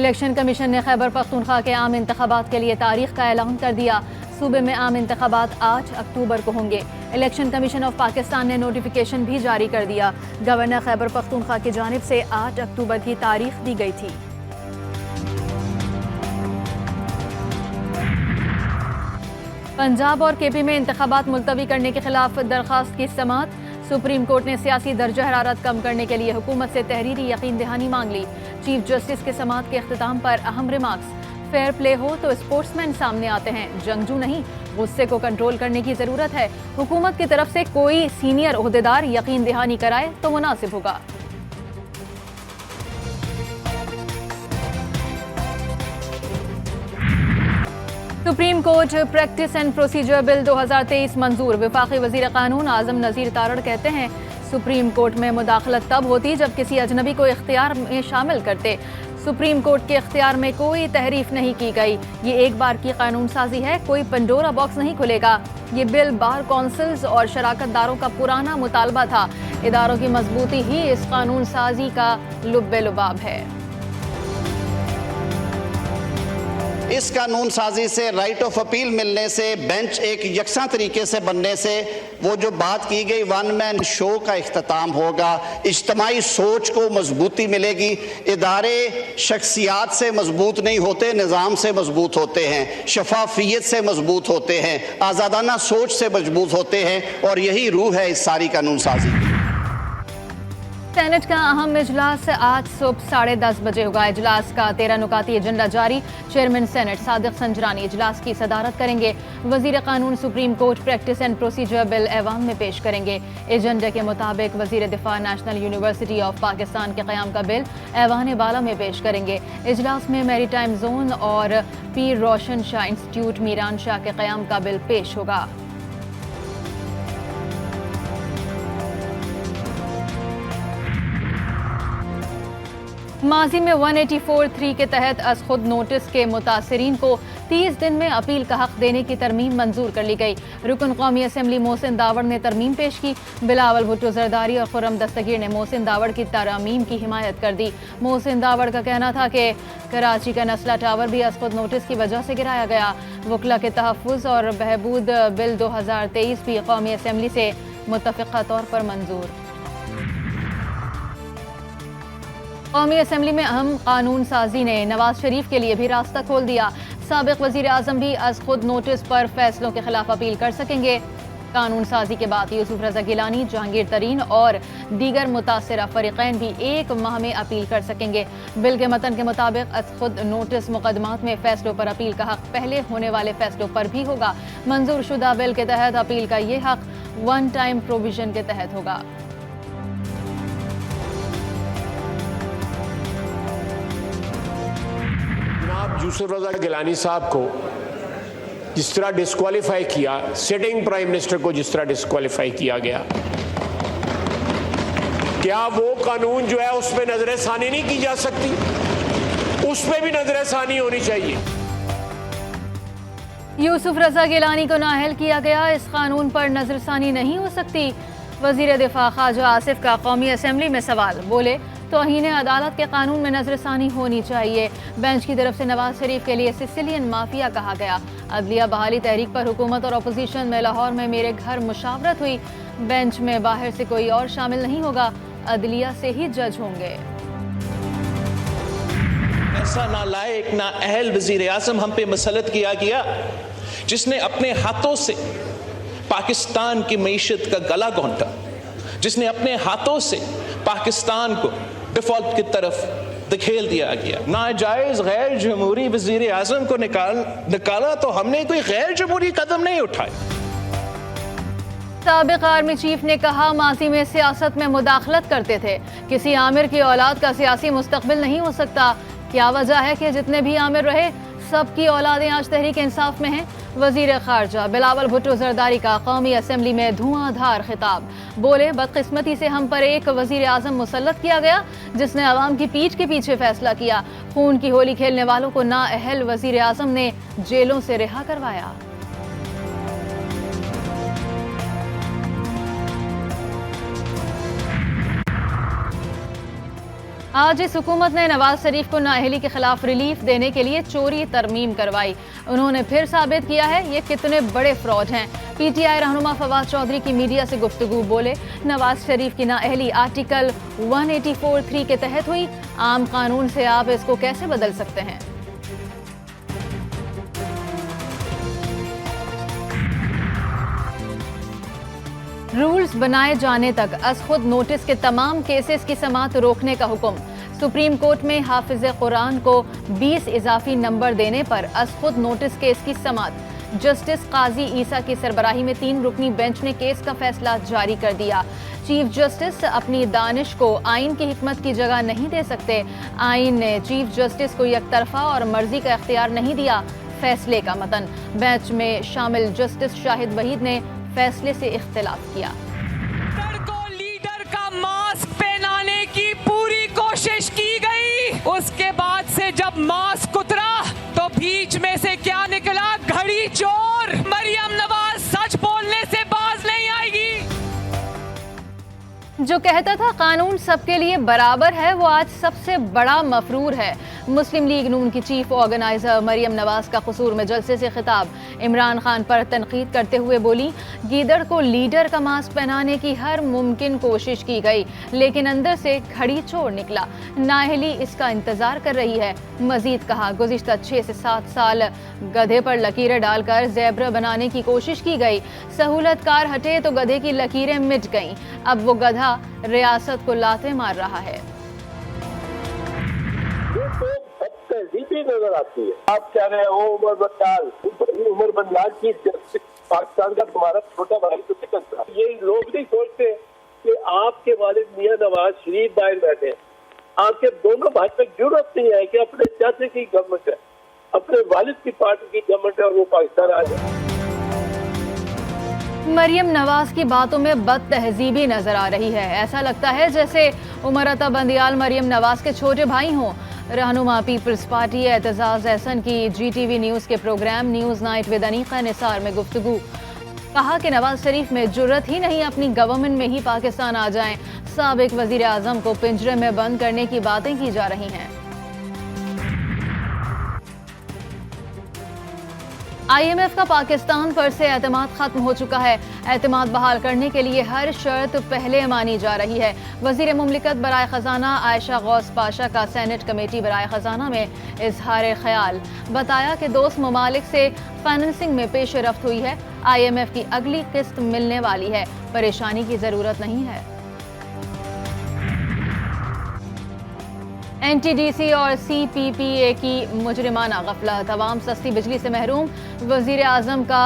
Election commission ने खैबर पख्तूनख्वा के आम इंतखाबात के लिए तारीख का ऐलान कर दिया। सूबे में आम इंतखाबात 8 अक्टूबर को होंगे। इलेक्शन कमीशन ऑफ पाकिस्तान ने नोटिफिकेशन भी जारी कर दिया। गवर्नर खैबर पख्तूनख्वा की जानिब से 8 अक्टूबर की तारीख दी गई थी। पंजाब और केपी में इंतखाबात मुलतवी करने के खिलाफ दरख्वास्त की समाअत। सुप्रीम कोर्ट ने सियासी दर्जा हरारत कम करने के लिए हुकूमत से तहरीरी यकीन दहानी मांग ली। चीफ जस्टिस के समाअत के अख्तिताम पर अहम रिमार्क्स। फेयर प्ले हो तो स्पोर्ट्समैन सामने आते हैं, जंगजू नहीं। गुस्से को कंट्रोल करने की जरूरत है। हुकूमत की तरफ से कोई सीनियर ओहदेदार यकीन दहानी कराए तो मुनासिब होगा। Supreme court practice and procedure bill 2023 मंजूर। वफाकी वजीर कानून आजम नजीर तारड़ कहते हैं सुप्रीम कोर्ट में मुदाखलत तब होती जब किसी अजनबी को इख्तियार में शामिल करते। सुप्रीम कोर्ट के इख्तियार में कोई तहरीफ नहीं की गई। ये एक बार की कानून साजी है, कोई पंडोरा बॉक्स नहीं खुलेगा। ये बिल बार कौंसिल्स और शराकतदारों का पुराना मुतालबा था। इदारों की मजबूती ही इस कानून साजी का लुब्बे लुबाब है। इस कानून साजी से राइट ऑफ अपील मिलने से, बेंच एक यकसा तरीके से बनने से, वो जो बात की गई वन मैन शो का इख्तिताम होगा। इज्तमाई सोच को मजबूती मिलेगी। इदारे शख्सियात से मजबूत नहीं होते, निज़ाम से मजबूत होते हैं, शफाफियत से मजबूत होते हैं, आज़ादाना सोच से मजबूत होते हैं, और यही रूह है इस सारी कानून साजी। सेनेट का अहम इजलास आज सुबह 10:30 बजे होगा। इजलास का 13 नुकाती एजेंडा जारी। चेयरमैन सेनेट सादिक संजरानी इजलास की सदारत करेंगे। वजीर कानून supreme court practice and procedure bill ऐवान में पेश करेंगे। एजेंडे के मुताबिक वजीर दिफा नेशनल यूनिवर्सिटी ऑफ पाकिस्तान के क़याम का बिल ऐवान बाला में पेश करेंगे। इजलास में मैरी टाइम जोन और पीर रोशन शाह इंस्टीट्यूट मीरान शाह के क़याम का बिल पेश होगा। माजी में 184(3) के तहत अज खुद नोटिस के मुतासरीन को 30 दिन में अपील का हक देने की तरमीम मंजूर कर ली गई। रुकन कौमी असम्बली मोहसिन दावड़ ने तरमीम पेश की। बिलावल भुट्टो जरदारी और खुर्रम दस्तगीर ने मोहसिन दावड़ की तरमीम की हिमायत कर दी। मोहसिन दावड़ का कहना था कि कराची का नस्ला टावर भी अज खुद नोटिस की वजह से गिराया गया। वकला के तहफ़्फ़ुज़ और बहबूद बिल 2023 भी कौमी असम्बली से मुत्तफ़िक़ा तौर पर मंजूर। कौमी असम्बली में अहम कानून साजी ने नवाज शरीफ के लिए भी रास्ता खोल दिया। साबिक वजीर आजम भी अज खुद नोटिस पर फैसलों के खिलाफ अपील कर सकेंगे। कानून साजी के बाद यूसुफ रजा गिलानी, जहांगीर तरीन और दीगर मुतासिरा फरीकैन भी 1 माह में अपील कर सकेंगे। बिल के मतन के मुताबिक अज खुद नोटिस मुकदमात में फैसलों पर अपील का हक पहले होने वाले फैसलों पर भी होगा। मंजूर शुदा बिल के तहत अपील का ये हक वन टाइम प्रोविजन के तहत होगा। यूसुफ रजा गिलानी साहब को जिस तरह डिस्क्वालीफाई किया, सिटिंग प्राइम मिनिस्टर को जिस तरह डिस्क्वालीफाई किया गया, क्या वो कानून जो है उसमें नजरसानी नहीं की जा सकती? उसमें भी नजरसानी होनी चाहिए। यूसुफ रजा गिलानी को नाअहल किया गया, इस कानून पर नजरसानी नहीं हो सकती। वजीर दिफा ख्वाजा आसिफ का कौमी असम्बली में सवाल। बोले तौहीन अदालत के कानून में नजरसानी होनी चाहिए। बेंच की तरफ से नवाज शरीफ के लिए सिसिलियन माफिया कहा गया। अदलिया बहाली तहरीक पर हुकूमत और अपोजिशन में लाहौर में मेरे घर मुशावरत हुई। बेंच में बाहर से कोई और शामिल नहीं होगा, अदलिया से ही जज होंगे। ऐसा नालायक ना अहल वजीर आज़म हम पे मसलत किया गया, जिसने अपने हाथों से पाकिस्तान की मईशत का गला घोंटा, जिसने अपने हाथों से पाकिस्तान को डिफॉल्ट की तरफ धकेल दिया गया। नाजायज गैर जमहूरी वजीर आज़म को निकाला तो हमने कोई गैर जमहूरी कदम नहीं उठाए। साबिक आर्मी चीफ ने कहा माजी में सियासत में मुदाखलत करते थे, किसी आमिर की औलाद का सियासी मुस्तकबिल नहीं हो सकता। क्या वजह है कि जितने भी आमिर रहे सबकी औलादें आज तहरीक इंसाफ में हैं। वजीर खारजा बिलावल भुट्टो जरदारी का कौमी असम्बली में धुआंधार खिताब। बोले बदकिस्मती से हम पर एक वजीर आजम मुसल्लत किया गया जिसने अवाम की पीठ के पीछे फैसला किया। खून की होली खेलने वालों को नाअहल वजीर आजम ने जेलों से रिहा करवाया। आज इस हुकूमत ने नवाज शरीफ को नाअहली के खिलाफ रिलीफ देने के लिए चोरी तरमीम करवाई। उन्होंने फिर साबित किया है ये कितने बड़े फ्रॉड हैं। पीटीआई रहनुमा फवाद चौधरी की मीडिया से गुफ्तगू बोले, नवाज शरीफ की नाअहली आर्टिकल 184(3) के तहत हुई। आम कानून से आप इसको कैसे बदल सकते हैं? रूल्स बनाए जाने तक अज खुद नोटिस के तमाम केसेस की समाअत रोकने का हुक्म। सुप्रीम कोर्ट में हाफिज कुरान को 20 इजाफी नंबर देने पर अज खुद नोटिस केस की समाअत। जस्टिस काजी ईसा की सरबराही में 3 रुकनी बेंच ने केस का फैसला जारी कर दिया। चीफ जस्टिस अपनी दानिश को आइन की हिकमत की जगह नहीं दे सकते। आइन ने चीफ जस्टिस को एकतरफा और मर्जी का इख्तियार नहीं दिया। फैसले का मतन। बेंच में शामिल जस्टिस शाहिद वहीद ने फैसले से इख्तिलाफ किया। लीडर को लीडर का मास्क पहनाने की पूरी कोशिश की गई। उसके बाद से जब मास्क उतरा तो बीच में से क्या निकला? घड़ी चोर। मरियम नवाज सच बोलने से बाज नहीं आएगी। जो कहता था कानून सबके लिए बराबर है, वो आज सबसे बड़ा मफरूर है। मुस्लिम लीग नून की चीफ ऑर्गेनाइजर मरियम नवाज का कसूर में जलसे से खिताब। इमरान खान पर तनकीद करते हुए बोली, गीदड़ को लीडर का मास्क पहनाने की हर मुमकिन कोशिश की गई, लेकिन अंदर से घड़ी चोर निकला। नाअहली इसका इंतजार कर रही है। मजीद कहा, गुज़िश्ता 6 से 7 साल गधे पर लकीरें डालकर ज़ेब्रा बनाने की कोशिश की गई। सहूलतकार हटे तो गधे की लकीरें मिट गईं। अब वो गधा रियासत को लाते मार रहा है। तहजीबी नजर आती है। आप कह रहे हो उमर बंदाल की पाकिस्तान का तुम्हारा छोटा भाई तो सकता। ये लोग नहीं सोचते कि आपके वालिद मियां नवाज शरीफ बाहर बैठे हैं, आपके दोनों भाई में जरूरत नहीं है कि अपने चाचे की गवर्नमेंट है, अपने वालिद की पार्टी की गवर्नमेंट है और वो पाकिस्तान आ जाए। मरियम नवाज की बातों में बदतहजीबी नजर आ रही है। ऐसा लगता है जैसे उमर अता बंदियाल मरियम नवाज के छोटे भाई हों। रहनुमा पीपल्स पार्टी एतजाज एहसन की GTV न्यूज़ के programme news night with Aneeka Nisar में गुफ्तगू। कहा कि नवाज शरीफ में जुर्रत ही नहीं अपनी गवर्नमेंट में ही पाकिस्तान आ जाएं। साबिक वजीर आजम को पिंजरे में बंद करने की बातें की जा रही हैं। IMF का पाकिस्तान पर से एतमाद खत्म हो चुका है। एतमाद बहाल करने के लिए हर शर्त पहले मानी जा रही है। वजीर मुमलिकत बराए खजाना आयशा गौस पाशा का सेनेट कमेटी बराए खजाना में इजहार ख्याल। बताया कि दोस्त ममालिक से फाइनेंसिंग में पेश रफ्त हुई है। IMF की अगली किस्त मिलने वाली है। परेशानी की जरूरत नहीं है। NTDC और CPPA की मुजरिमाना गफलत। अवाम सस्ती बिजली से महरूम। वजीर आजम का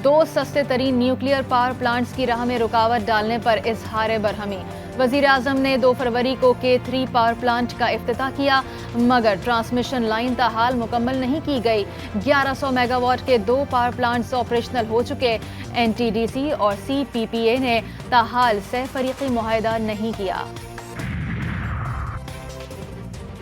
2 सस्ते तरीन न्यूक्लियर पावर प्लांट्स की राह में रुकावट डालने पर इजहार बरहमी। वजीर आजम ने 2 फरवरी को K3 पावर प्लांट का इफ्तिताह किया, मगर ट्रांसमिशन लाइन ताहाल मुकम्मल नहीं की गई। 1100 मेगावाट के 2 पावर प्लांट्स ऑपरेशनल हो चुके। NTDC और CPPA ने ताहाल सह फरीकी मुआहदा नहीं किया।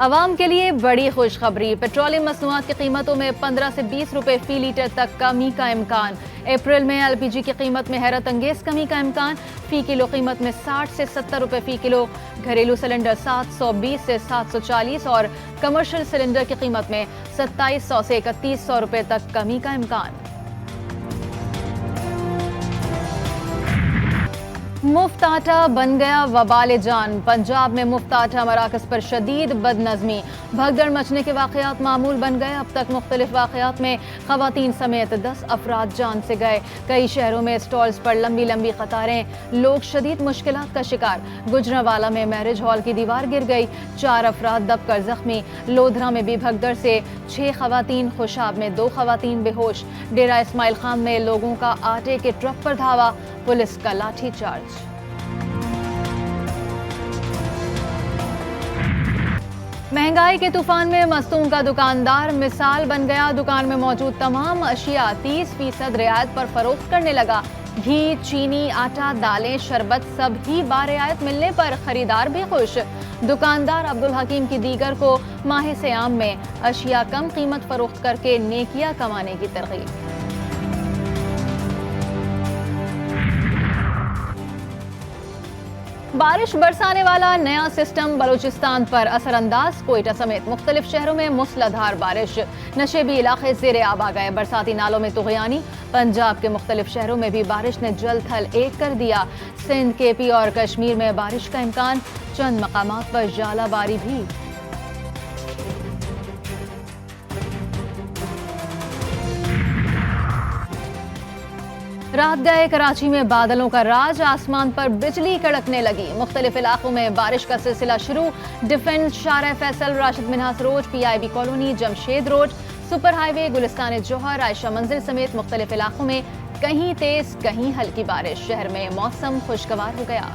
अवाम के लिए बड़ी खुशखबरी। पेट्रोलियम मसनूआत की कीमतों में 15 से 20 रुपए फी लीटर तक कमी का इम्कान। अप्रैल में LPG की कीमत में हैरत अंगेज कमी का इम्कान। फी किलो कीमत में 60 से 70 रुपए फी किलो। घरेलू सिलेंडर 720 से 740 और कमर्शियल सिलेंडर की कीमत में 2700 से 3100 रुपए तक कमी का इम्कान। मुफ्त आटा बन गया वबाल जान। पंजाब में मुफ्त आटा मराकज पर शदीद बदनज़मी। भगदड़ मचने के वाक़यात मामूल बन गए। अब तक मुख्तलिफ वाक़यात में ख़वातीन समेत 10 अफराद जान से गए। कई शहरों में स्टॉल्स पर लंबी लंबी कतारें। लोग शदीद मुश्किलात का शिकार। गुजरांवाला में मैरिज हॉल की दीवार गिर गई। 4 अफराद दबकर जख्मी। लोधरा में भी भगदड़ से 6 ख़वातीन, खुशाब में 2 ख़वातीन बेहोश। डेरा इस्माइल खान में लोगों का आटे के ट्रक पर धावा। पुलिस का लाठी चार्ज। महंगाई के तूफान में मस्तूम का दुकानदार मिसाल बन गया। दुकान में मौजूद तमाम अशिया 30% रियायत पर फरोख्त करने लगा। घी, चीनी, आटा, दालें, शरबत सब ही बारियायत मिलने पर खरीदार भी खुश। दुकानदार अब्दुल हकीम की दीगर को माह सियाम में अशिया कम कीमत फरोख्त करके नेकियां कमाने की तरगीब। बारिश बरसाने वाला नया सिस्टम बलूचिस्तान पर असरअंदाज। कोयटा समेत मुख्तलिफ शहरों में मूसलाधार बारिश, नशेबी इलाके ज़ेरे आब आ गए। बरसाती नालों में तुग़यानी। पंजाब के मुख्तलिफ शहरों में भी बारिश ने जल थल एक कर दिया। सिंध, KP और कश्मीर में बारिश का इम्कान, चंद मकामात पर जालाबारी भी। रात गए कराची में बादलों का राज, आसमान पर बिजली कड़कने लगी। मुख्तलिफ इलाकों में बारिश का सिलसिला शुरू। Defence, Shara Faisal, Rashid Minhas road, PIB colony, Jamshed road, super highway, Gulistan Jauhar, Ayesha Manzil समेत मुख्तलिफ इलाकों में कहीं तेज कहीं हल्की बारिश। शहर में मौसम खुशगवार हो गया।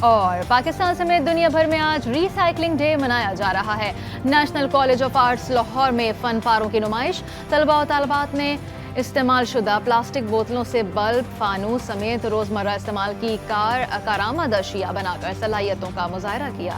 और पाकिस्तान समेत दुनिया भर में आज रीसाइक्लिंग डे मनाया जा रहा है। National college of arts Lahore में फन पारों की नुमाइश। तलबा और तालबात ने इस्तेमाल शुदा प्लास्टिक बोतलों से बल्ब, फानूस समेत रोजमर्रा इस्तेमाल की कारआमद अशिया बनाकर सलाहियतों का मुजाहरा किया।